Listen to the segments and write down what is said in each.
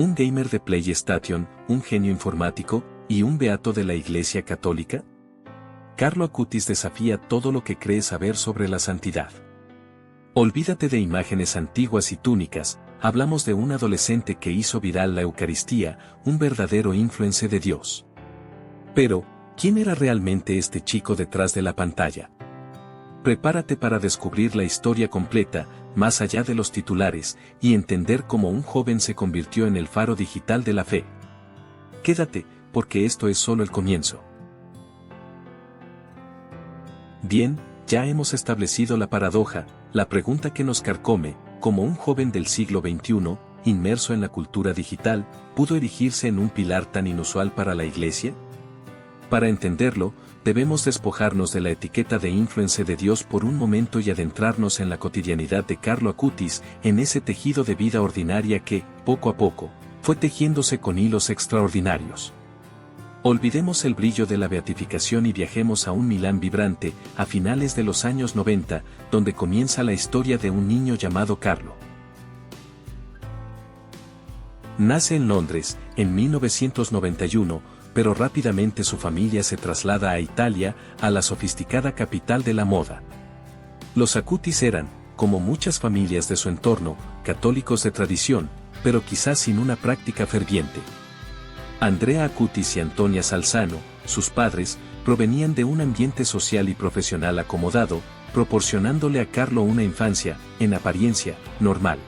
¿Un gamer de PlayStation, un genio informático, y un beato de la Iglesia Católica? Carlo Acutis desafía todo lo que crees saber sobre la santidad. Olvídate de imágenes antiguas y túnicas, hablamos de un adolescente que hizo viral la Eucaristía, un verdadero influencer de Dios. Pero, ¿quién era realmente este chico detrás de la pantalla? Prepárate para descubrir la historia completa, más allá de los titulares, y entender cómo un joven se convirtió en el faro digital de la fe. Quédate, porque esto es solo el comienzo. Bien, ya hemos establecido la paradoja, la pregunta que nos carcome, cómo un joven del siglo XXI, inmerso en la cultura digital, pudo erigirse en un pilar tan inusual para la Iglesia. Para entenderlo, debemos despojarnos de la etiqueta de influencer de Dios por un momento y adentrarnos en la cotidianidad de Carlo Acutis, en ese tejido de vida ordinaria que, poco a poco, fue tejiéndose con hilos extraordinarios. Olvidemos el brillo de la beatificación y viajemos a un Milán vibrante, a finales de los años 90, donde comienza la historia de un niño llamado Carlo. Nace en Londres, en 1991, pero rápidamente su familia se traslada a Italia, a la sofisticada capital de la moda. Los Acutis eran, como muchas familias de su entorno, católicos de tradición, pero quizás sin una práctica ferviente. Andrea Acutis y Antonia Salzano, sus padres, provenían de un ambiente social y profesional acomodado, proporcionándole a Carlo una infancia, en apariencia, normal.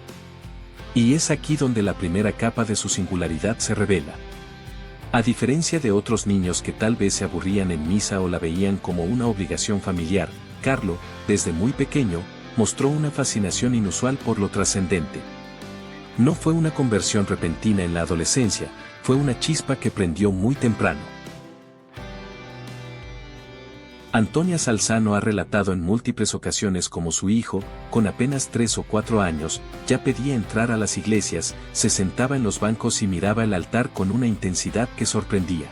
Y es aquí donde la primera capa de su singularidad se revela. A diferencia de otros niños que tal vez se aburrían en misa o la veían como una obligación familiar, Carlo, desde muy pequeño, mostró una fascinación inusual por lo trascendente. No fue una conversión repentina en la adolescencia, fue una chispa que prendió muy temprano. Antonia Salzano ha relatado en múltiples ocasiones cómo su hijo, con apenas 3 o 4 años, ya pedía entrar a las iglesias, se sentaba en los bancos y miraba el altar con una intensidad que sorprendía.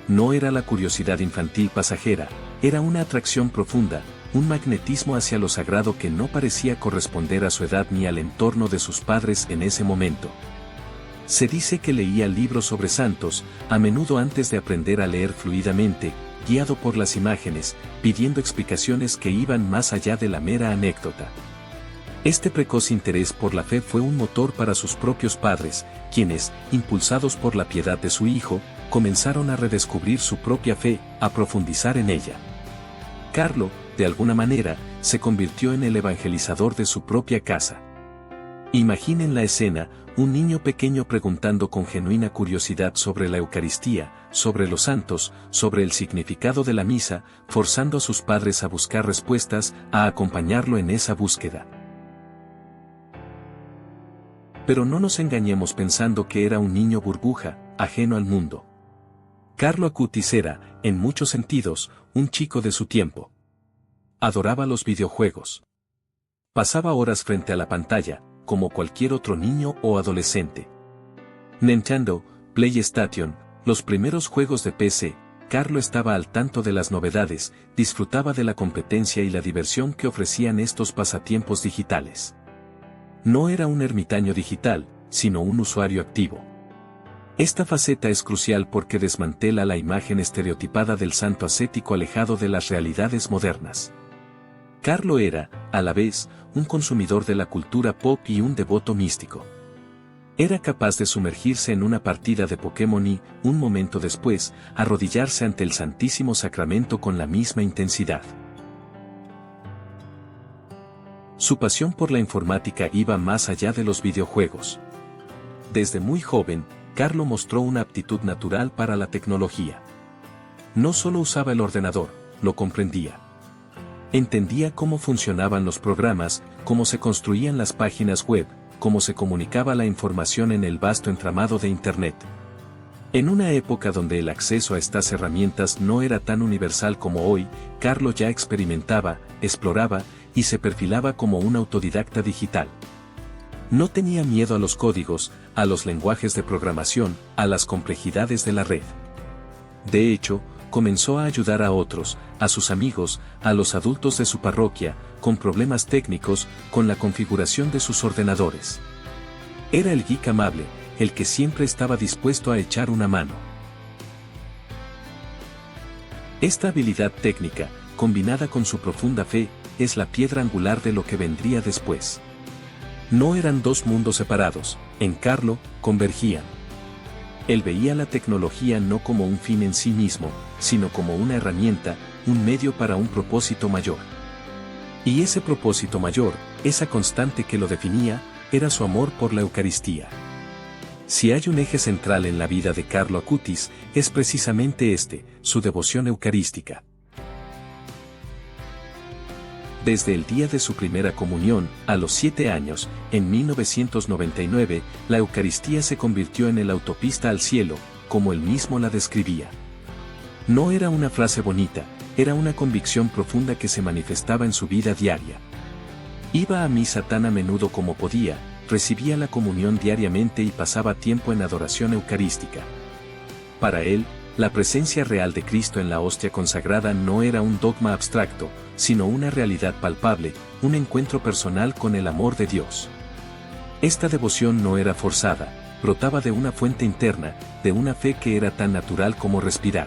No era la curiosidad infantil pasajera, era una atracción profunda, un magnetismo hacia lo sagrado que no parecía corresponder a su edad ni al entorno de sus padres en ese momento. Se dice que leía libros sobre santos, a menudo antes de aprender a leer fluidamente, guiado por las imágenes, pidiendo explicaciones que iban más allá de la mera anécdota. Este precoz interés por la fe fue un motor para sus propios padres, quienes, impulsados por la piedad de su hijo, comenzaron a redescubrir su propia fe, a profundizar en ella. Carlo, de alguna manera, se convirtió en el evangelizador de su propia casa. Imaginen la escena, un niño pequeño preguntando con genuina curiosidad sobre la Eucaristía, sobre los santos, sobre el significado de la misa, forzando a sus padres a buscar respuestas, a acompañarlo en esa búsqueda. Pero no nos engañemos pensando que era un niño burbuja, ajeno al mundo. Carlo Acutis era, en muchos sentidos, un chico de su tiempo. Adoraba los videojuegos. Pasaba horas frente a la pantalla, como cualquier otro niño o adolescente. Nintendo, PlayStation, los primeros juegos de PC, Carlo estaba al tanto de las novedades, disfrutaba de la competencia y la diversión que ofrecían estos pasatiempos digitales. No era un ermitaño digital, sino un usuario activo. Esta faceta es crucial porque desmantela la imagen estereotipada del santo ascético alejado de las realidades modernas. Carlo era, a la vez, un consumidor de la cultura pop y un devoto místico. Era capaz de sumergirse en una partida de Pokémon y, un momento después, arrodillarse ante el Santísimo Sacramento con la misma intensidad. Su pasión por la informática iba más allá de los videojuegos. Desde muy joven, Carlo mostró una aptitud natural para la tecnología. No solo usaba el ordenador, lo comprendía. Entendía cómo funcionaban los programas, cómo se construían las páginas web, cómo se comunicaba la información en el vasto entramado de Internet. En una época donde el acceso a estas herramientas no era tan universal como hoy, Carlo ya experimentaba, exploraba y se perfilaba como un autodidacta digital. No tenía miedo a los códigos, a los lenguajes de programación, a las complejidades de la red. De hecho, comenzó a ayudar a otros, a sus amigos, a los adultos de su parroquia, con problemas técnicos, con la configuración de sus ordenadores. Era el geek amable, el que siempre estaba dispuesto a echar una mano. Esta habilidad técnica, combinada con su profunda fe, es la piedra angular de lo que vendría después. No eran dos mundos separados, en Carlo, convergían. Él veía la tecnología no como un fin en sí mismo, sino como una herramienta, un medio para un propósito mayor. Y ese propósito mayor, esa constante que lo definía, era su amor por la Eucaristía. Si hay un eje central en la vida de Carlo Acutis, es precisamente este, su devoción eucarística. Desde el día de su primera comunión, a los 7 años, en 1999, la Eucaristía se convirtió en la autopista al cielo, como él mismo la describía. No era una frase bonita, era una convicción profunda que se manifestaba en su vida diaria. Iba a misa tan a menudo como podía, recibía la comunión diariamente y pasaba tiempo en adoración eucarística. Para él, la presencia real de Cristo en la hostia consagrada no era un dogma abstracto, sino una realidad palpable, un encuentro personal con el amor de Dios. Esta devoción no era forzada, brotaba de una fuente interna, de una fe que era tan natural como respirar.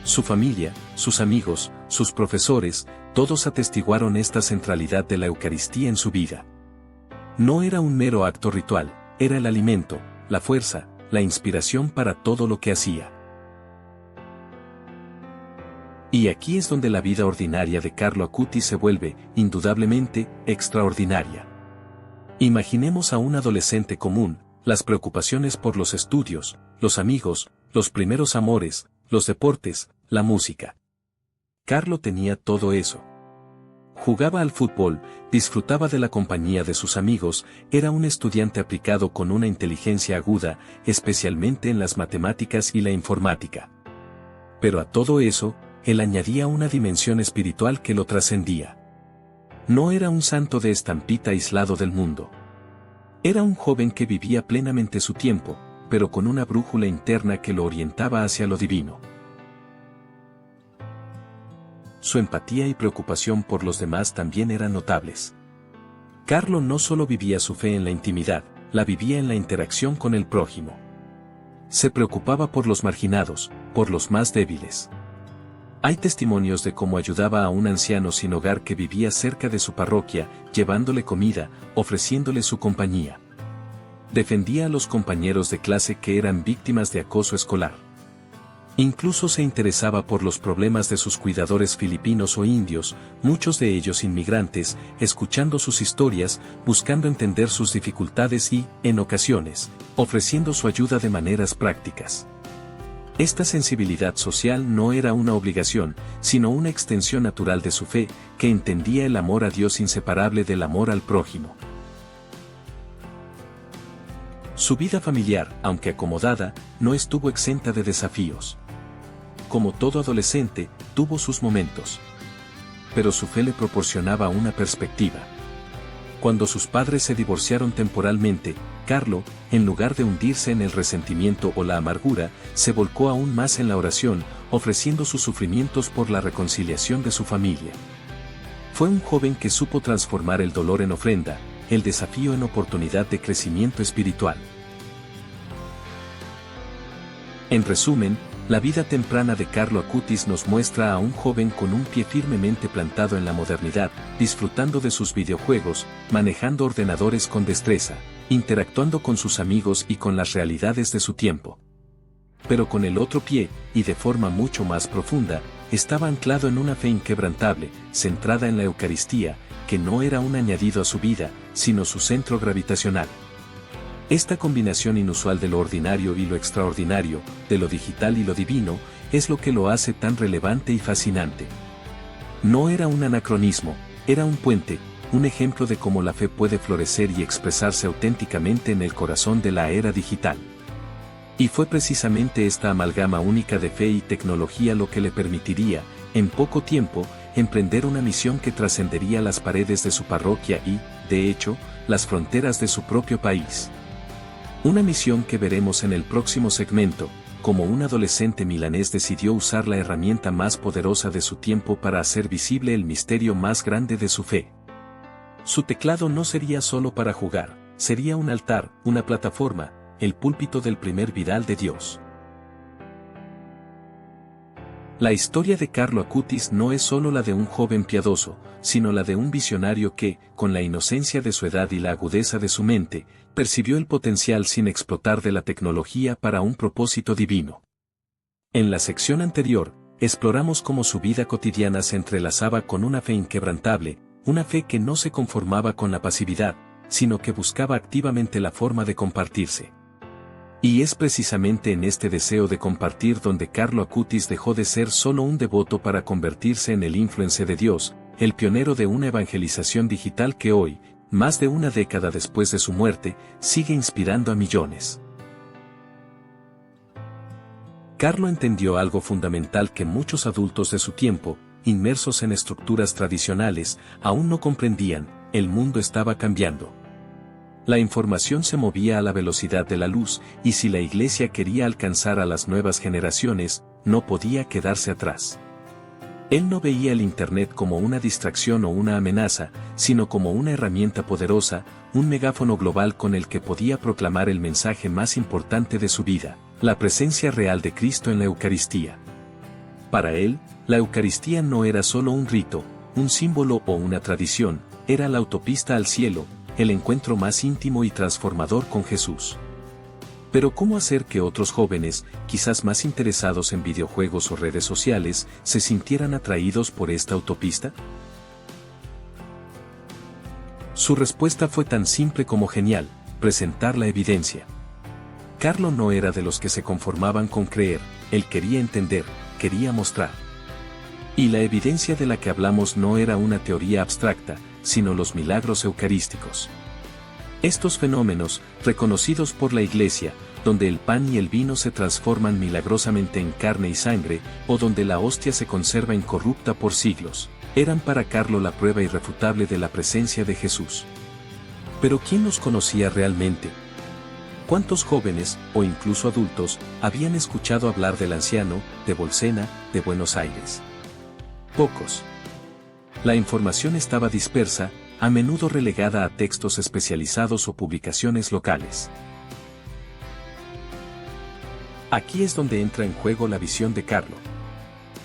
Su familia, sus amigos, sus profesores, todos atestiguaron esta centralidad de la Eucaristía en su vida. No era un mero acto ritual, era el alimento, la fuerza, la inspiración para todo lo que hacía. Y aquí es donde la vida ordinaria de Carlo Acutis se vuelve, indudablemente, extraordinaria. Imaginemos a un adolescente común, las preocupaciones por los estudios, los amigos, los primeros amores, los deportes, la música. Carlo tenía todo eso. Jugaba al fútbol, disfrutaba de la compañía de sus amigos, era un estudiante aplicado con una inteligencia aguda, especialmente en las matemáticas y la informática. Pero a todo eso, él añadía una dimensión espiritual que lo trascendía. No era un santo de estampita aislado del mundo. Era un joven que vivía plenamente su tiempo, pero con una brújula interna que lo orientaba hacia lo divino. Su empatía y preocupación por los demás también eran notables. Carlo no solo vivía su fe en la intimidad, la vivía en la interacción con el prójimo. Se preocupaba por los marginados, por los más débiles. Hay testimonios de cómo ayudaba a un anciano sin hogar que vivía cerca de su parroquia, llevándole comida, ofreciéndole su compañía. Defendía a los compañeros de clase que eran víctimas de acoso escolar. Incluso se interesaba por los problemas de sus cuidadores filipinos o indios, muchos de ellos inmigrantes, escuchando sus historias, buscando entender sus dificultades y, en ocasiones, ofreciendo su ayuda de maneras prácticas. Esta sensibilidad social no era una obligación, sino una extensión natural de su fe, que entendía el amor a Dios inseparable del amor al prójimo. Su vida familiar, aunque acomodada, no estuvo exenta de desafíos. Como todo adolescente, tuvo sus momentos. Pero su fe le proporcionaba una perspectiva. Cuando sus padres se divorciaron temporalmente, Carlo, en lugar de hundirse en el resentimiento o la amargura, se volcó aún más en la oración, ofreciendo sus sufrimientos por la reconciliación de su familia. Fue un joven que supo transformar el dolor en ofrenda, el desafío en oportunidad de crecimiento espiritual. En resumen, la vida temprana de Carlo Acutis nos muestra a un joven con un pie firmemente plantado en la modernidad, disfrutando de sus videojuegos, manejando ordenadores con destreza, interactuando con sus amigos y con las realidades de su tiempo. Pero con el otro pie, y de forma mucho más profunda, estaba anclado en una fe inquebrantable, centrada en la Eucaristía, que no era un añadido a su vida, sino su centro gravitacional. Esta combinación inusual de lo ordinario y lo extraordinario, de lo digital y lo divino, es lo que lo hace tan relevante y fascinante. No era un anacronismo, era un puente, un ejemplo de cómo la fe puede florecer y expresarse auténticamente en el corazón de la era digital. Y fue precisamente esta amalgama única de fe y tecnología lo que le permitiría, en poco tiempo, emprender una misión que trascendería las paredes de su parroquia y, de hecho, las fronteras de su propio país. Una misión que veremos en el próximo segmento, como un adolescente milanés decidió usar la herramienta más poderosa de su tiempo para hacer visible el misterio más grande de su fe. Su teclado no sería solo para jugar, sería un altar, una plataforma, el púlpito del primer viral de Dios. La historia de Carlo Acutis no es solo la de un joven piadoso, sino la de un visionario que, con la inocencia de su edad y la agudeza de su mente, percibió el potencial sin explotar de la tecnología para un propósito divino. En la sección anterior, exploramos cómo su vida cotidiana se entrelazaba con una fe inquebrantable, una fe que no se conformaba con la pasividad, sino que buscaba activamente la forma de compartirse. Y es precisamente en este deseo de compartir donde Carlo Acutis dejó de ser solo un devoto para convertirse en el influencer de Dios, el pionero de una evangelización digital que hoy, más de una década después de su muerte, sigue inspirando a millones. Carlo entendió algo fundamental que muchos adultos de su tiempo, inmersos en estructuras tradicionales, aún no comprendían: el mundo estaba cambiando. La información se movía a la velocidad de la luz, y si la Iglesia quería alcanzar a las nuevas generaciones, no podía quedarse atrás. Él no veía el Internet como una distracción o una amenaza, sino como una herramienta poderosa, un megáfono global con el que podía proclamar el mensaje más importante de su vida: la presencia real de Cristo en la Eucaristía. Para él, la Eucaristía no era solo un rito, un símbolo o una tradición, era la autopista al cielo, el encuentro más íntimo y transformador con Jesús. Pero ¿cómo hacer que otros jóvenes, quizás más interesados en videojuegos o redes sociales, se sintieran atraídos por esta autopista? Su respuesta fue tan simple como genial: presentar la evidencia. Carlo no era de los que se conformaban con creer, él quería entender, quería mostrar. Y la evidencia de la que hablamos no era una teoría abstracta, sino los milagros eucarísticos. Estos fenómenos, reconocidos por la Iglesia, donde el pan y el vino se transforman milagrosamente en carne y sangre, o donde la hostia se conserva incorrupta por siglos, eran para Carlo la prueba irrefutable de la presencia de Jesús. Pero ¿quién los conocía realmente? ¿Cuántos jóvenes, o incluso adultos, habían escuchado hablar del anciano, de Bolsena, de Buenos Aires? Pocos. La información estaba dispersa, a menudo relegada a textos especializados o publicaciones locales. Aquí es donde entra en juego la visión de Carlo.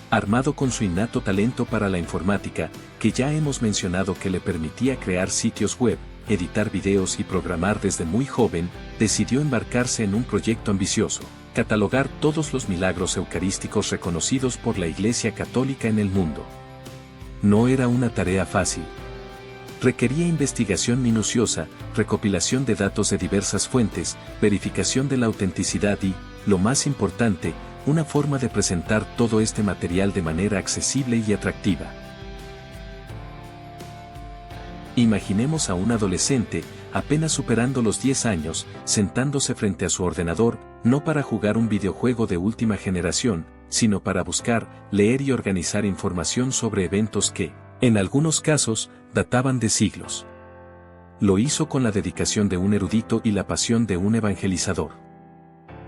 Armado con su innato talento para la informática, que ya hemos mencionado que le permitía crear sitios web, editar videos y programar desde muy joven, decidió embarcarse en un proyecto ambicioso: catalogar todos los milagros eucarísticos reconocidos por la Iglesia Católica en el mundo. No era una tarea fácil. Requería investigación minuciosa, recopilación de datos de diversas fuentes, verificación de la autenticidad y, lo más importante, una forma de presentar todo este material de manera accesible y atractiva. Imaginemos a un adolescente, apenas superando los 10 años, sentándose frente a su ordenador, no para jugar un videojuego de última generación, sino para buscar, leer y organizar información sobre eventos que, en algunos casos, databan de siglos. Lo hizo con la dedicación de un erudito y la pasión de un evangelizador.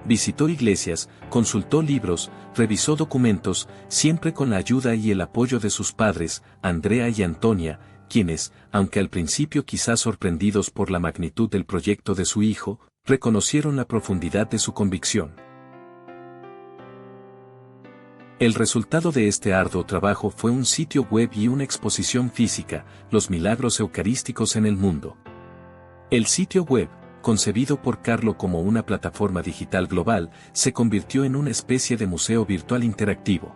Visitó iglesias, consultó libros, revisó documentos, siempre con la ayuda y el apoyo de sus padres, Andrea y Antonia, quienes, aunque al principio quizás sorprendidos por la magnitud del proyecto de su hijo, reconocieron la profundidad de su convicción. El resultado de este arduo trabajo fue un sitio web y una exposición física: los milagros eucarísticos en el mundo. El sitio web, concebido por Carlo como una plataforma digital global, se convirtió en una especie de museo virtual interactivo.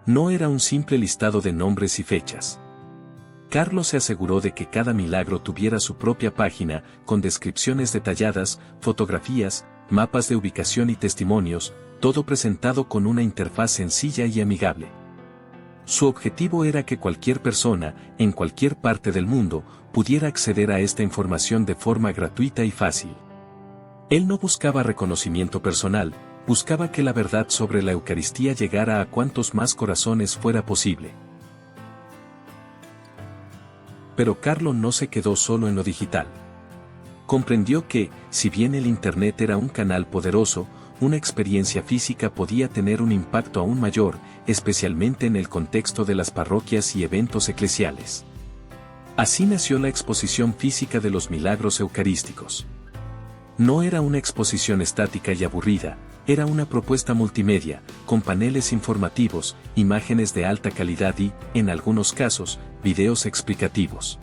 No era un simple listado de nombres y fechas. Carlo se aseguró de que cada milagro tuviera su propia página, con descripciones detalladas, fotografías, mapas de ubicación y testimonios, todo presentado con una interfaz sencilla y amigable. Su objetivo era que cualquier persona, en cualquier parte del mundo, pudiera acceder a esta información de forma gratuita y fácil. Él no buscaba reconocimiento personal, buscaba que la verdad sobre la Eucaristía llegara a cuantos más corazones fuera posible. Pero Carlo no se quedó solo en lo digital. Comprendió que, si bien el Internet era un canal poderoso, una experiencia física podía tener un impacto aún mayor, especialmente en el contexto de las parroquias y eventos eclesiales. Así nació la exposición física de los milagros eucarísticos. No era una exposición estática y aburrida, era una propuesta multimedia, con paneles informativos, imágenes de alta calidad y, en algunos casos, videos explicativos.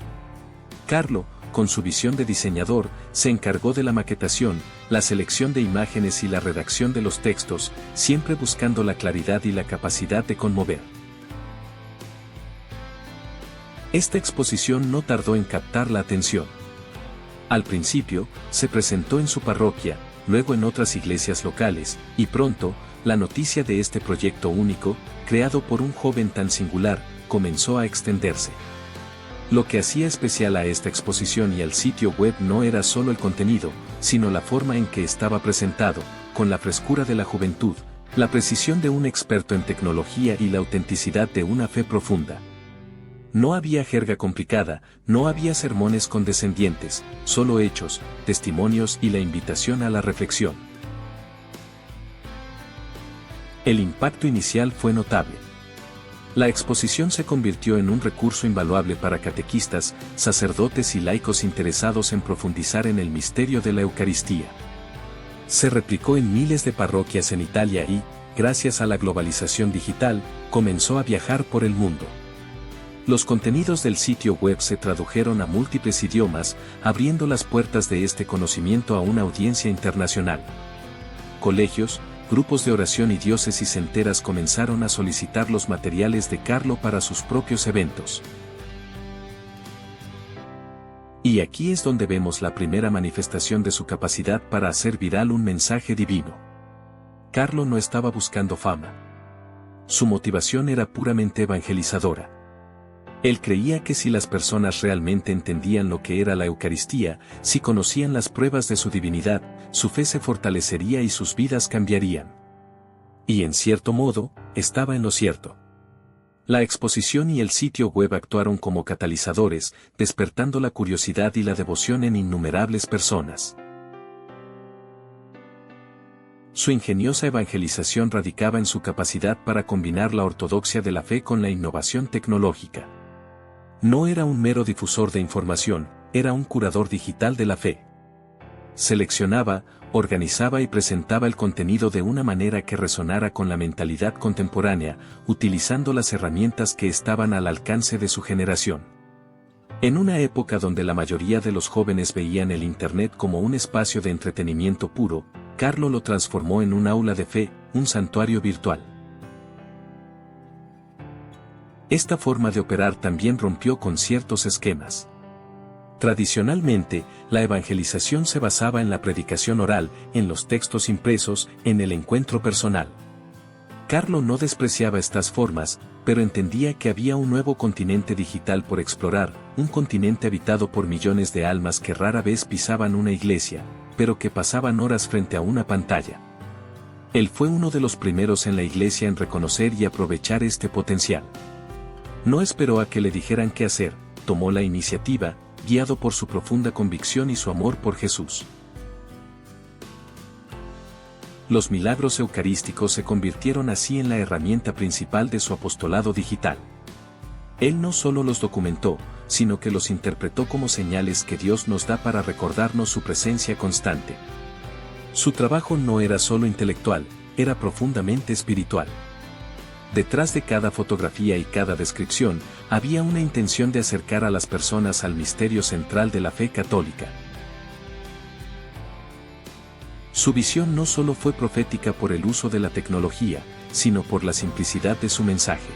Carlo, con su visión de diseñador, se encargó de la maquetación, la selección de imágenes y la redacción de los textos, siempre buscando la claridad y la capacidad de conmover. Esta exposición no tardó en captar la atención. Al principio, se presentó en su parroquia, luego en otras iglesias locales, y pronto, la noticia de este proyecto único, creado por un joven tan singular, comenzó a extenderse. Lo que hacía especial a esta exposición y al sitio web no era solo el contenido, sino la forma en que estaba presentado, con la frescura de la juventud, la precisión de un experto en tecnología y la autenticidad de una fe profunda. No había jerga complicada, no había sermones condescendientes, solo hechos, testimonios y la invitación a la reflexión. El impacto inicial fue notable. La exposición se convirtió en un recurso invaluable para catequistas, sacerdotes y laicos interesados en profundizar en el misterio de la Eucaristía. Se replicó en miles de parroquias en Italia y, gracias a la globalización digital, comenzó a viajar por el mundo. Los contenidos del sitio web se tradujeron a múltiples idiomas, abriendo las puertas de este conocimiento a una audiencia internacional. Colegios, grupos de oración y diócesis enteras comenzaron a solicitar los materiales de Carlo para sus propios eventos. Y aquí es donde vemos la primera manifestación de su capacidad para hacer viral un mensaje divino. Carlo no estaba buscando fama. Su motivación era puramente evangelizadora. Él creía que si las personas realmente entendían lo que era la Eucaristía, si conocían las pruebas de su divinidad, su fe se fortalecería y sus vidas cambiarían. Y en cierto modo, estaba en lo cierto. La exposición y el sitio web actuaron como catalizadores, despertando la curiosidad y la devoción en innumerables personas. Su ingeniosa evangelización radicaba en su capacidad para combinar la ortodoxia de la fe con la innovación tecnológica. No era un mero difusor de información, era un curador digital de la fe. Seleccionaba, organizaba y presentaba el contenido de una manera que resonara con la mentalidad contemporánea, utilizando las herramientas que estaban al alcance de su generación. En una época donde la mayoría de los jóvenes veían el Internet como un espacio de entretenimiento puro, Carlo lo transformó en un aula de fe, un santuario virtual. Esta forma de operar también rompió con ciertos esquemas. Tradicionalmente, la evangelización se basaba en la predicación oral, en los textos impresos, en el encuentro personal. Carlo no despreciaba estas formas, pero entendía que había un nuevo continente digital por explorar, un continente habitado por millones de almas que rara vez pisaban una iglesia, pero que pasaban horas frente a una pantalla. Él fue uno de los primeros en la iglesia en reconocer y aprovechar este potencial. No esperó a que le dijeran qué hacer, tomó la iniciativa, guiado por su profunda convicción y su amor por Jesús. Los milagros eucarísticos se convirtieron así en la herramienta principal de su apostolado digital. Él no solo los documentó, sino que los interpretó como señales que Dios nos da para recordarnos su presencia constante. Su trabajo no era solo intelectual, era profundamente espiritual. Detrás de cada fotografía y cada descripción, había una intención de acercar a las personas al misterio central de la fe católica. Su visión no solo fue profética por el uso de la tecnología, sino por la simplicidad de su mensaje.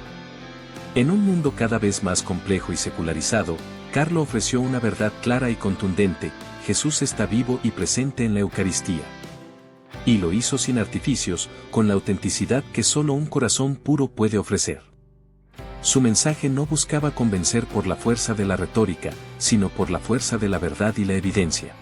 En un mundo cada vez más complejo y secularizado, Carlo ofreció una verdad clara y contundente: Jesús está vivo y presente en la Eucaristía. Y lo hizo sin artificios, con la autenticidad que solo un corazón puro puede ofrecer. Su mensaje no buscaba convencer por la fuerza de la retórica, sino por la fuerza de la verdad y la evidencia.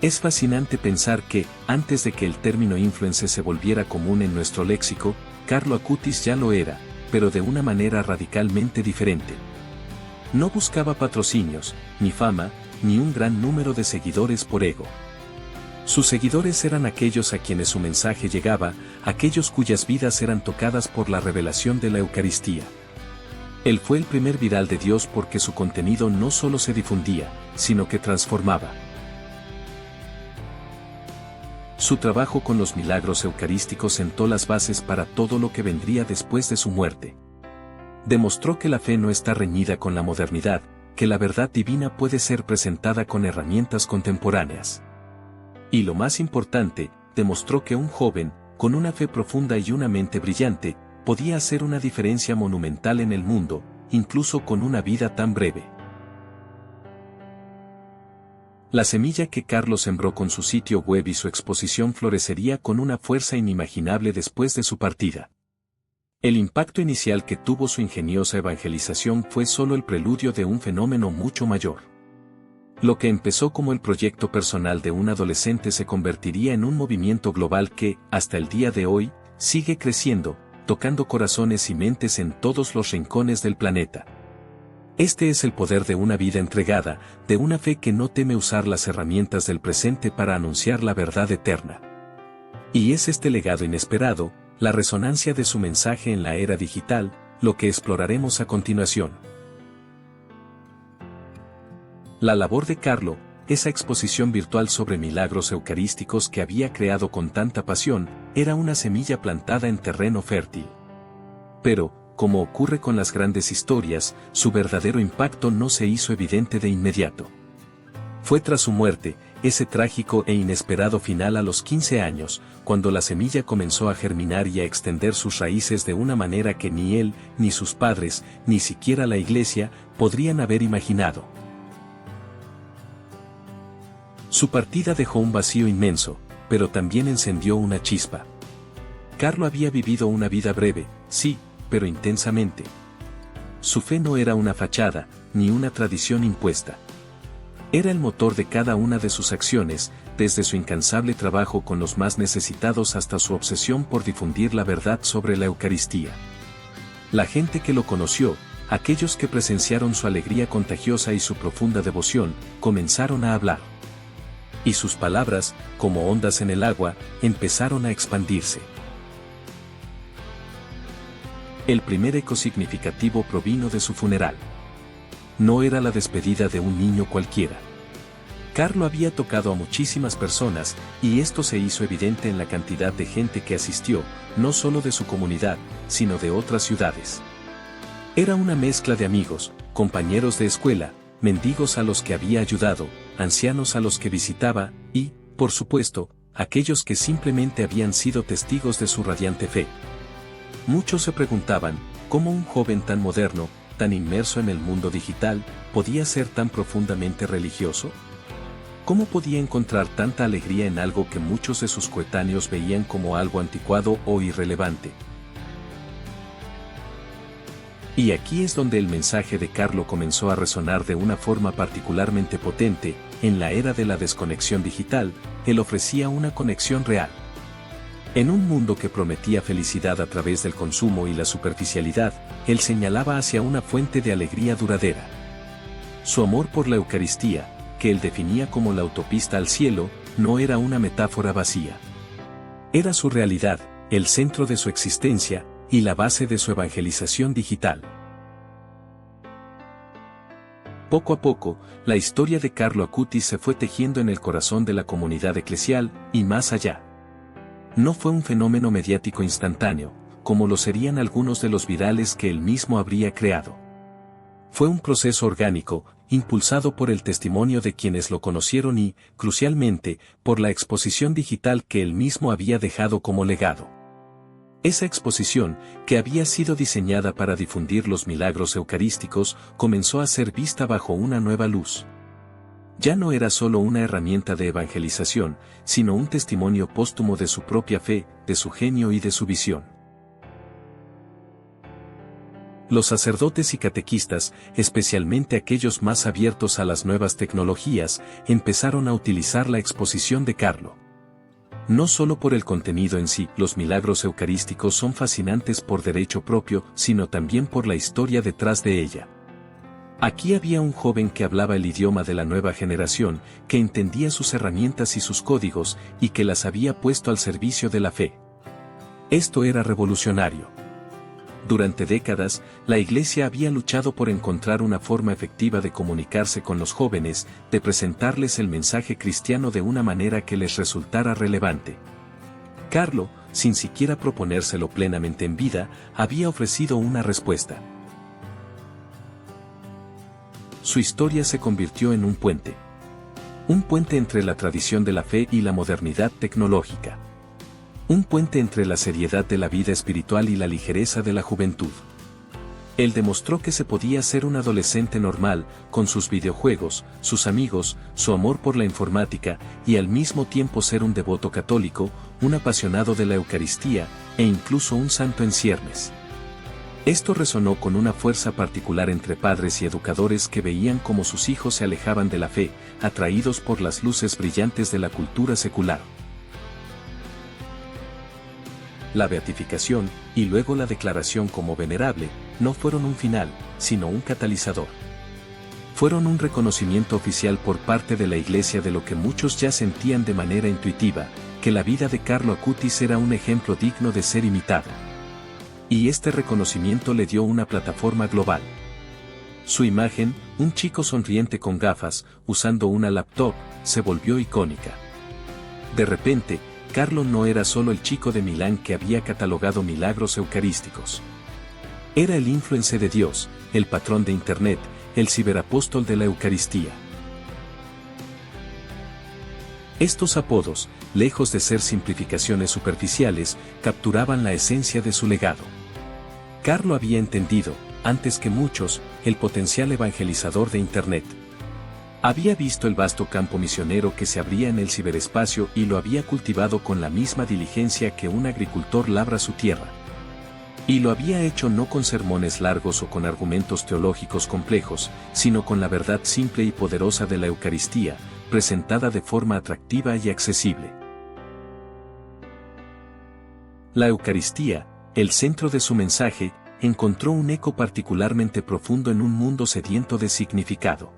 Es fascinante pensar que, antes de que el término influencer se volviera común en nuestro léxico, Carlo Acutis ya lo era, pero de una manera radicalmente diferente. No buscaba patrocinios, ni fama, ni un gran número de seguidores por ego. Sus seguidores eran aquellos a quienes su mensaje llegaba, aquellos cuyas vidas eran tocadas por la revelación de la Eucaristía. Él fue el primer viral de Dios porque su contenido no solo se difundía, sino que transformaba. Su trabajo con los milagros eucarísticos sentó las bases para todo lo que vendría después de su muerte. Demostró que la fe no está reñida con la modernidad, que la verdad divina puede ser presentada con herramientas contemporáneas. Y lo más importante, demostró que un joven, con una fe profunda y una mente brillante, podía hacer una diferencia monumental en el mundo, incluso con una vida tan breve. La semilla que Carlo sembró con su sitio web y su exposición florecería con una fuerza inimaginable después de su partida. El impacto inicial que tuvo su ingeniosa evangelización fue solo el preludio de un fenómeno mucho mayor. Lo que empezó como el proyecto personal de un adolescente se convertiría en un movimiento global que, hasta el día de hoy, sigue creciendo, tocando corazones y mentes en todos los rincones del planeta. Este es el poder de una vida entregada, de una fe que no teme usar las herramientas del presente para anunciar la verdad eterna. Y es este legado inesperado, la resonancia de su mensaje en la era digital, lo que exploraremos a continuación. La labor de Carlo, esa exposición virtual sobre milagros eucarísticos que había creado con tanta pasión, era una semilla plantada en terreno fértil. Pero, como ocurre con las grandes historias, su verdadero impacto no se hizo evidente de inmediato. Fue tras su muerte, ese trágico e inesperado final a los 15 años, cuando la semilla comenzó a germinar y a extender sus raíces de una manera que ni él, ni sus padres, ni siquiera la Iglesia, podrían haber imaginado. Su partida dejó un vacío inmenso, pero también encendió una chispa. Carlo había vivido una vida breve, sí, pero intensamente. Su fe no era una fachada, ni una tradición impuesta. Era el motor de cada una de sus acciones, desde su incansable trabajo con los más necesitados hasta su obsesión por difundir la verdad sobre la Eucaristía. La gente que lo conoció, aquellos que presenciaron su alegría contagiosa y su profunda devoción, comenzaron a hablar. Y sus palabras, como ondas en el agua, empezaron a expandirse. El primer eco significativo provino de su funeral. No era la despedida de un niño cualquiera. Carlo había tocado a muchísimas personas, y esto se hizo evidente en la cantidad de gente que asistió, no solo de su comunidad, sino de otras ciudades. Era una mezcla de amigos, compañeros de escuela, mendigos a los que había ayudado, ancianos a los que visitaba, y, por supuesto, aquellos que simplemente habían sido testigos de su radiante fe. Muchos se preguntaban, ¿cómo un joven tan moderno, tan inmerso en el mundo digital, podía ser tan profundamente religioso? ¿Cómo podía encontrar tanta alegría en algo que muchos de sus coetáneos veían como algo anticuado o irrelevante? Y aquí es donde el mensaje de Carlo comenzó a resonar de una forma particularmente potente. En la era de la desconexión digital, él ofrecía una conexión real. En un mundo que prometía felicidad a través del consumo y la superficialidad, él señalaba hacia una fuente de alegría duradera. Su amor por la Eucaristía, que él definía como la autopista al cielo, no era una metáfora vacía. Era su realidad, el centro de su existencia, y la base de su evangelización digital. Poco a poco, la historia de Carlo Acutis se fue tejiendo en el corazón de la comunidad eclesial, y más allá. No fue un fenómeno mediático instantáneo, como lo serían algunos de los virales que él mismo habría creado. Fue un proceso orgánico, impulsado por el testimonio de quienes lo conocieron y, crucialmente, por la exposición digital que él mismo había dejado como legado. Esa exposición, que había sido diseñada para difundir los milagros eucarísticos, comenzó a ser vista bajo una nueva luz. Ya no era solo una herramienta de evangelización, sino un testimonio póstumo de su propia fe, de su genio y de su visión. Los sacerdotes y catequistas, especialmente aquellos más abiertos a las nuevas tecnologías, empezaron a utilizar la exposición de Carlo. No solo por el contenido en sí, los milagros eucarísticos son fascinantes por derecho propio, sino también por la historia detrás de ella. Aquí había un joven que hablaba el idioma de la nueva generación, que entendía sus herramientas y sus códigos, y que las había puesto al servicio de la fe. Esto era revolucionario. Durante décadas, la Iglesia había luchado por encontrar una forma efectiva de comunicarse con los jóvenes, de presentarles el mensaje cristiano de una manera que les resultara relevante. Carlo, sin siquiera proponérselo plenamente en vida, había ofrecido una respuesta. Su historia se convirtió en un puente. Un puente entre la tradición de la fe y la modernidad tecnológica. Un puente entre la seriedad de la vida espiritual y la ligereza de la juventud. Él demostró que se podía ser un adolescente normal, con sus videojuegos, sus amigos, su amor por la informática, y al mismo tiempo ser un devoto católico, un apasionado de la Eucaristía, e incluso un santo en ciernes. Esto resonó con una fuerza particular entre padres y educadores que veían cómo sus hijos se alejaban de la fe, atraídos por las luces brillantes de la cultura secular. La beatificación, y luego la declaración como venerable, no fueron un final, sino un catalizador. Fueron un reconocimiento oficial por parte de la Iglesia de lo que muchos ya sentían de manera intuitiva, que la vida de Carlo Acutis era un ejemplo digno de ser imitado. Y este reconocimiento le dio una plataforma global. Su imagen, un chico sonriente con gafas, usando una laptop, se volvió icónica. De repente, Carlo no era solo el chico de Milán que había catalogado milagros eucarísticos. Era el influencer de Dios, el patrón de Internet, el ciberapóstol de la Eucaristía. Estos apodos, lejos de ser simplificaciones superficiales, capturaban la esencia de su legado. Carlo había entendido, antes que muchos, el potencial evangelizador de Internet. Había visto el vasto campo misionero que se abría en el ciberespacio y lo había cultivado con la misma diligencia que un agricultor labra su tierra. Y lo había hecho no con sermones largos o con argumentos teológicos complejos, sino con la verdad simple y poderosa de la Eucaristía, presentada de forma atractiva y accesible. La Eucaristía, el centro de su mensaje, encontró un eco particularmente profundo en un mundo sediento de significado.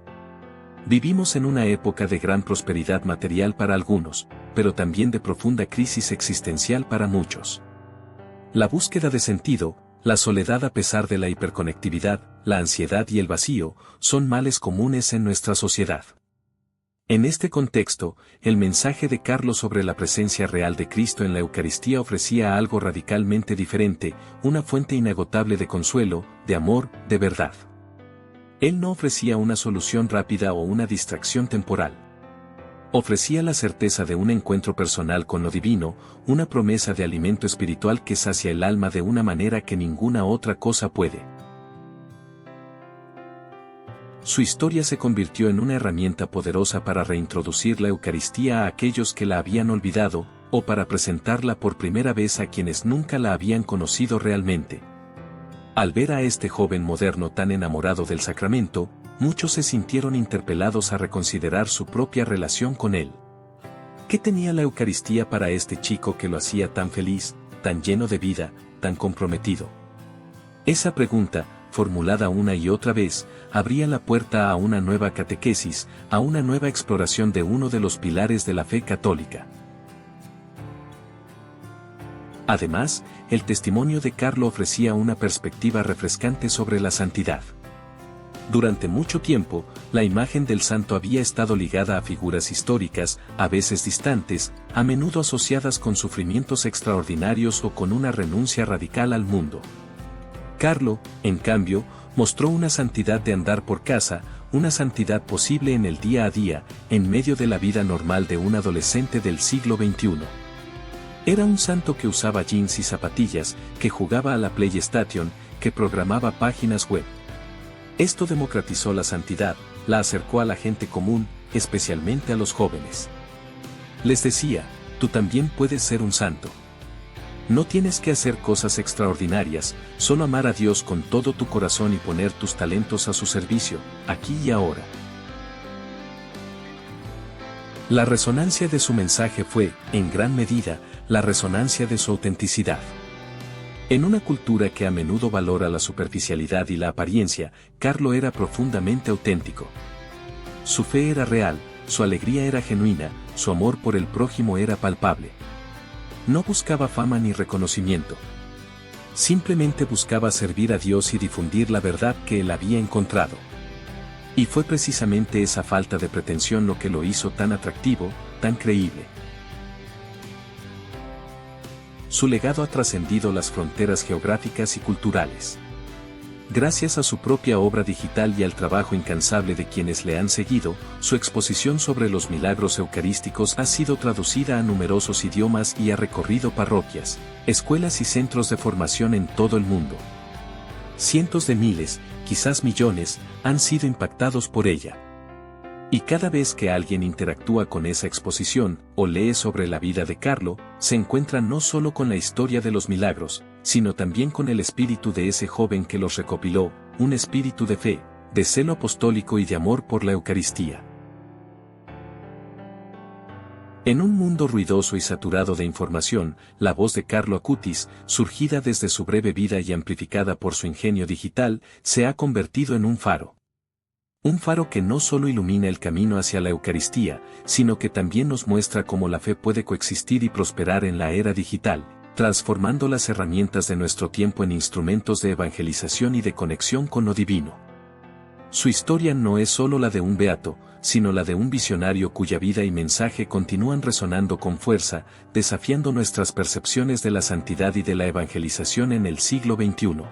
Vivimos en una época de gran prosperidad material para algunos, pero también de profunda crisis existencial para muchos. La búsqueda de sentido, la soledad a pesar de la hiperconectividad, la ansiedad y el vacío, son males comunes en nuestra sociedad. En este contexto, el mensaje de Carlo sobre la presencia real de Cristo en la Eucaristía ofrecía algo radicalmente diferente, una fuente inagotable de consuelo, de amor, de verdad. Él no ofrecía una solución rápida o una distracción temporal. Ofrecía la certeza de un encuentro personal con lo divino, una promesa de alimento espiritual que sacia el alma de una manera que ninguna otra cosa puede. Su historia se convirtió en una herramienta poderosa para reintroducir la Eucaristía a aquellos que la habían olvidado, o para presentarla por primera vez a quienes nunca la habían conocido realmente. Al ver a este joven moderno tan enamorado del sacramento, muchos se sintieron interpelados a reconsiderar su propia relación con él. ¿Qué tenía la Eucaristía para este chico que lo hacía tan feliz, tan lleno de vida, tan comprometido? Esa pregunta, formulada una y otra vez, abría la puerta a una nueva catequesis, a una nueva exploración de uno de los pilares de la fe católica. Además, el testimonio de Carlo ofrecía una perspectiva refrescante sobre la santidad. Durante mucho tiempo, la imagen del santo había estado ligada a figuras históricas, a veces distantes, a menudo asociadas con sufrimientos extraordinarios o con una renuncia radical al mundo. Carlo, en cambio, mostró una santidad de andar por casa, una santidad posible en el día a día, en medio de la vida normal de un adolescente del siglo XXI. Era un santo que usaba jeans y zapatillas, que jugaba a la PlayStation, que programaba páginas web. Esto democratizó la santidad, la acercó a la gente común, especialmente a los jóvenes. Les decía, tú también puedes ser un santo. No tienes que hacer cosas extraordinarias, solo amar a Dios con todo tu corazón y poner tus talentos a su servicio, aquí y ahora. La resonancia de su mensaje fue, en gran medida, la resonancia de su autenticidad. En una cultura que a menudo valora la superficialidad y la apariencia, Carlo era profundamente auténtico. Su fe era real, su alegría era genuina, su amor por el prójimo era palpable. No buscaba fama ni reconocimiento. Simplemente buscaba servir a Dios y difundir la verdad que él había encontrado. Y fue precisamente esa falta de pretensión lo que lo hizo tan atractivo, tan creíble. Su legado ha trascendido las fronteras geográficas y culturales. Gracias a su propia obra digital y al trabajo incansable de quienes le han seguido, su exposición sobre los milagros eucarísticos ha sido traducida a numerosos idiomas y ha recorrido parroquias, escuelas y centros de formación en todo el mundo. Cientos de miles, quizás millones, han sido impactados por ella. Y cada vez que alguien interactúa con esa exposición, o lee sobre la vida de Carlo, se encuentra no solo con la historia de los milagros, sino también con el espíritu de ese joven que los recopiló, un espíritu de fe, de celo apostólico y de amor por la Eucaristía. En un mundo ruidoso y saturado de información, la voz de Carlo Acutis, surgida desde su breve vida y amplificada por su ingenio digital, se ha convertido en un faro. Un faro que no solo ilumina el camino hacia la Eucaristía, sino que también nos muestra cómo la fe puede coexistir y prosperar en la era digital, transformando las herramientas de nuestro tiempo en instrumentos de evangelización y de conexión con lo divino. Su historia no es solo la de un beato, sino la de un visionario cuya vida y mensaje continúan resonando con fuerza, desafiando nuestras percepciones de la santidad y de la evangelización en el siglo XXI.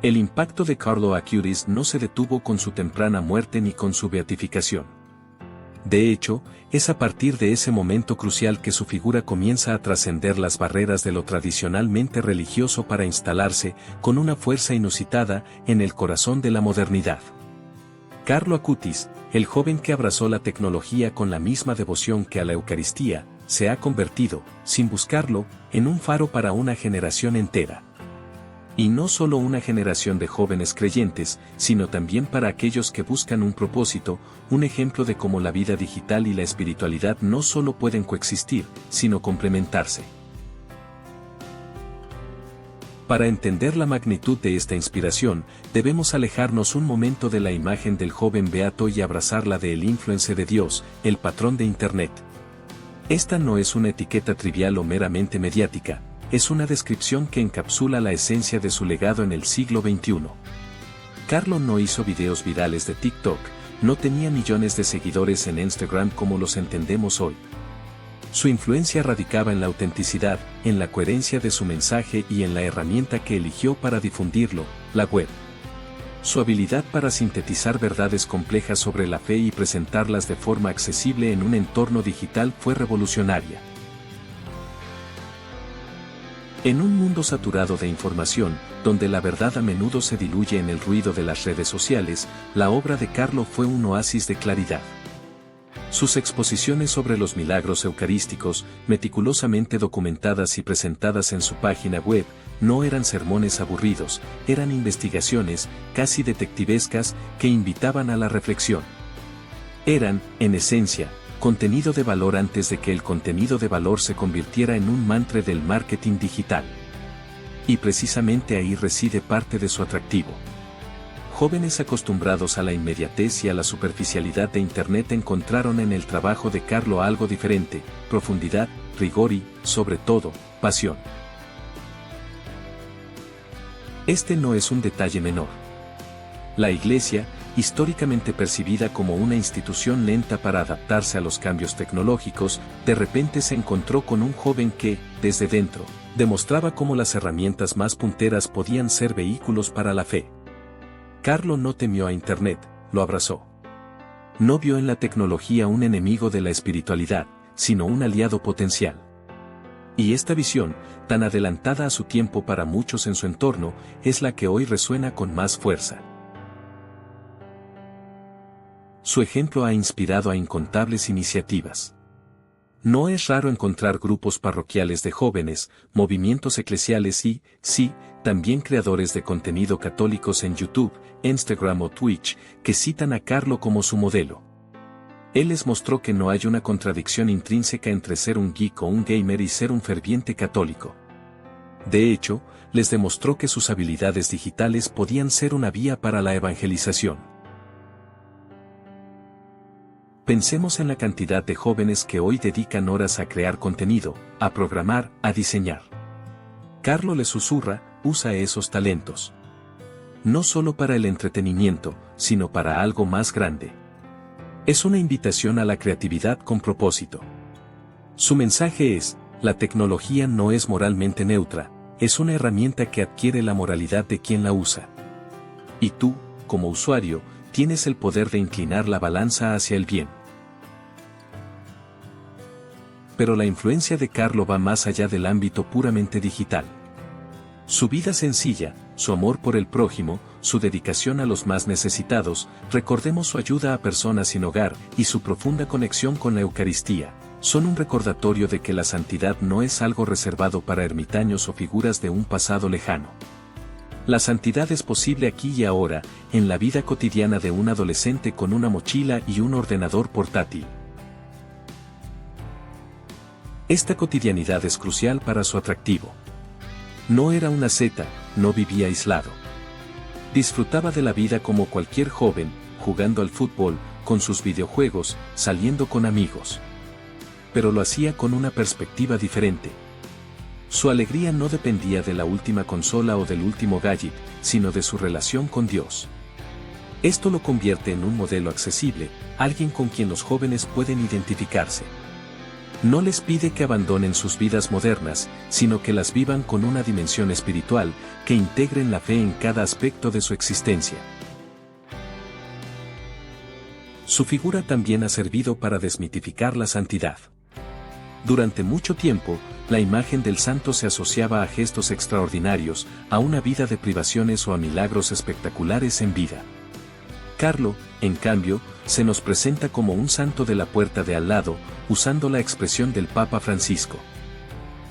El impacto de Carlo Acutis no se detuvo con su temprana muerte ni con su beatificación. De hecho, es a partir de ese momento crucial que su figura comienza a trascender las barreras de lo tradicionalmente religioso para instalarse, con una fuerza inusitada, en el corazón de la modernidad. Carlo Acutis, el joven que abrazó la tecnología con la misma devoción que a la Eucaristía, se ha convertido, sin buscarlo, en un faro para una generación entera. Y no solo una generación de jóvenes creyentes, sino también para aquellos que buscan un propósito, un ejemplo de cómo la vida digital y la espiritualidad no solo pueden coexistir, sino complementarse. Para entender la magnitud de esta inspiración, debemos alejarnos un momento de la imagen del joven beato y abrazar la del influencer de Dios, el patrón de Internet. Esta no es una etiqueta trivial o meramente mediática, es una descripción que encapsula la esencia de su legado en el siglo XXI. Carlo no hizo videos virales de TikTok, no tenía millones de seguidores en Instagram como los entendemos hoy. Su influencia radicaba en la autenticidad, en la coherencia de su mensaje y en la herramienta que eligió para difundirlo, la web. Su habilidad para sintetizar verdades complejas sobre la fe y presentarlas de forma accesible en un entorno digital fue revolucionaria. En un mundo saturado de información, donde la verdad a menudo se diluye en el ruido de las redes sociales, la obra de Carlo fue un oasis de claridad. Sus exposiciones sobre los milagros eucarísticos, meticulosamente documentadas y presentadas en su página web, no eran sermones aburridos, eran investigaciones, casi detectivescas, que invitaban a la reflexión. Eran, en esencia, contenido de valor antes de que el contenido de valor se convirtiera en un mantra del marketing digital. Y precisamente ahí reside parte de su atractivo. Jóvenes acostumbrados a la inmediatez y a la superficialidad de Internet encontraron en el trabajo de Carlo algo diferente, profundidad, rigor y, sobre todo, pasión. Este no es un detalle menor. La Iglesia, históricamente percibida como una institución lenta para adaptarse a los cambios tecnológicos, de repente se encontró con un joven que, desde dentro, demostraba cómo las herramientas más punteras podían ser vehículos para la fe. Carlo no temió a Internet, lo abrazó. No vio en la tecnología un enemigo de la espiritualidad, sino un aliado potencial. Y esta visión, tan adelantada a su tiempo para muchos en su entorno, es la que hoy resuena con más fuerza. Su ejemplo ha inspirado a incontables iniciativas. No es raro encontrar grupos parroquiales de jóvenes, movimientos eclesiales y, sí, también creadores de contenido católicos en YouTube, Instagram o Twitch, que citan a Carlo como su modelo. Él les mostró que no hay una contradicción intrínseca entre ser un geek o un gamer y ser un ferviente católico. De hecho, les demostró que sus habilidades digitales podían ser una vía para la evangelización. Pensemos en la cantidad de jóvenes que hoy dedican horas a crear contenido, a programar, a diseñar. Carlo le susurra, usa esos talentos. No solo para el entretenimiento, sino para algo más grande. Es una invitación a la creatividad con propósito. Su mensaje es, la tecnología no es moralmente neutra, es una herramienta que adquiere la moralidad de quien la usa. Y tú, como usuario, tienes el poder de inclinar la balanza hacia el bien. Pero la influencia de Carlo va más allá del ámbito puramente digital. Su vida sencilla, su amor por el prójimo, su dedicación a los más necesitados, recordemos su ayuda a personas sin hogar y su profunda conexión con la Eucaristía, son un recordatorio de que la santidad no es algo reservado para ermitaños o figuras de un pasado lejano. La santidad es posible aquí y ahora, en la vida cotidiana de un adolescente con una mochila y un ordenador portátil. Esta cotidianidad es crucial para su atractivo. No era una asceta, no vivía aislado. Disfrutaba de la vida como cualquier joven, jugando al fútbol, con sus videojuegos, saliendo con amigos. Pero lo hacía con una perspectiva diferente. Su alegría no dependía de la última consola o del último gadget, sino de su relación con Dios. Esto lo convierte en un modelo accesible, alguien con quien los jóvenes pueden identificarse. No les pide que abandonen sus vidas modernas, sino que las vivan con una dimensión espiritual, que integren la fe en cada aspecto de su existencia. Su figura también ha servido para desmitificar la santidad. Durante mucho tiempo, la imagen del santo se asociaba a gestos extraordinarios, a una vida de privaciones o a milagros espectaculares en vida. Carlo, en cambio, se nos presenta como un santo de la puerta de al lado, usando la expresión del Papa Francisco.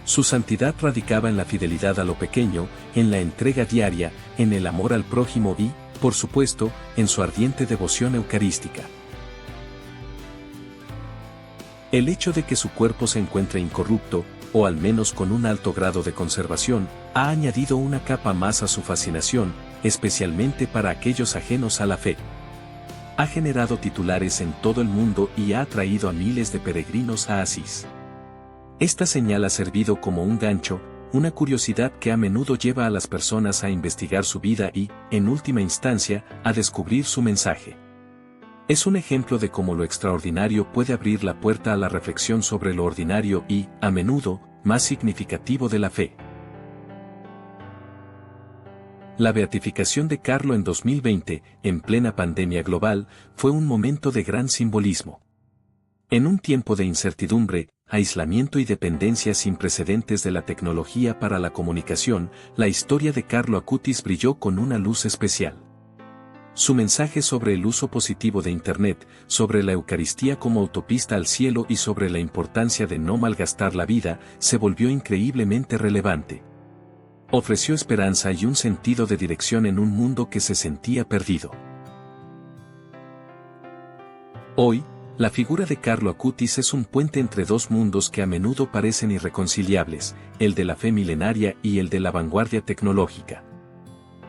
Su santidad radicaba en la fidelidad a lo pequeño, en la entrega diaria, en el amor al prójimo y, por supuesto, en su ardiente devoción eucarística. El hecho de que su cuerpo se encuentre incorrupto, o al menos con un alto grado de conservación, ha añadido una capa más a su fascinación, especialmente para aquellos ajenos a la fe. Ha generado titulares en todo el mundo y ha atraído a miles de peregrinos a Asís. Esta señal ha servido como un gancho, una curiosidad que a menudo lleva a las personas a investigar su vida y, en última instancia, a descubrir su mensaje. Es un ejemplo de cómo lo extraordinario puede abrir la puerta a la reflexión sobre lo ordinario y, a menudo, más significativo de la fe. La beatificación de Carlo en 2020, en plena pandemia global, fue un momento de gran simbolismo. En un tiempo de incertidumbre, aislamiento y dependencia sin precedentes de la tecnología para la comunicación, la historia de Carlo Acutis brilló con una luz especial. Su mensaje sobre el uso positivo de Internet, sobre la Eucaristía como autopista al cielo y sobre la importancia de no malgastar la vida, se volvió increíblemente relevante. Ofreció esperanza y un sentido de dirección en un mundo que se sentía perdido. Hoy, la figura de Carlo Acutis es un puente entre dos mundos que a menudo parecen irreconciliables, el de la fe milenaria y el de la vanguardia tecnológica.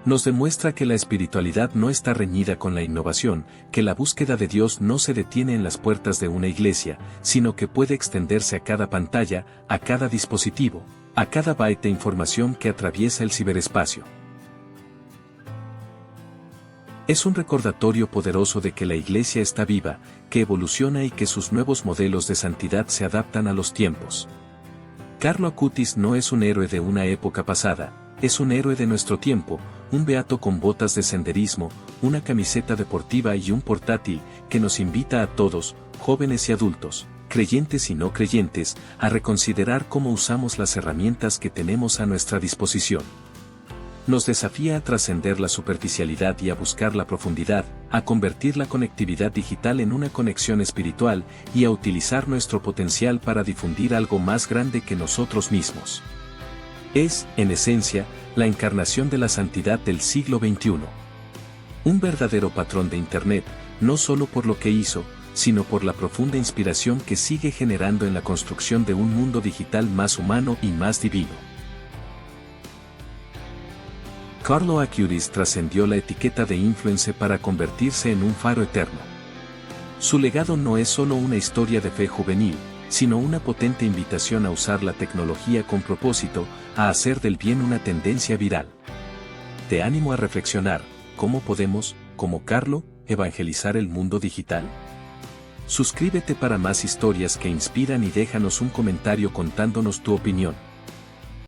Nos demuestra que la espiritualidad no está reñida con la innovación, que la búsqueda de Dios no se detiene en las puertas de una iglesia, sino que puede extenderse a cada pantalla, a cada dispositivo, a cada byte de información que atraviesa el ciberespacio. Es un recordatorio poderoso de que la Iglesia está viva, que evoluciona y que sus nuevos modelos de santidad se adaptan a los tiempos. Carlo Acutis no es un héroe de una época pasada, es un héroe de nuestro tiempo, un beato con botas de senderismo, una camiseta deportiva y un portátil, que nos invita a todos, jóvenes y adultos, creyentes y no creyentes, a reconsiderar cómo usamos las herramientas que tenemos a nuestra disposición. Nos desafía a trascender la superficialidad y a buscar la profundidad, a convertir la conectividad digital en una conexión espiritual y a utilizar nuestro potencial para difundir algo más grande que nosotros mismos. Es, en esencia, la encarnación de la santidad del siglo XXI. Un verdadero patrón de Internet, no solo por lo que hizo, sino por la profunda inspiración que sigue generando en la construcción de un mundo digital más humano y más divino. Carlo Acutis trascendió la etiqueta de influencer para convertirse en un faro eterno. Su legado no es solo una historia de fe juvenil, sino una potente invitación a usar la tecnología con propósito, a hacer del bien una tendencia viral. Te animo a reflexionar, ¿cómo podemos, como Carlo, evangelizar el mundo digital? Suscríbete para más historias que inspiran y déjanos un comentario contándonos tu opinión.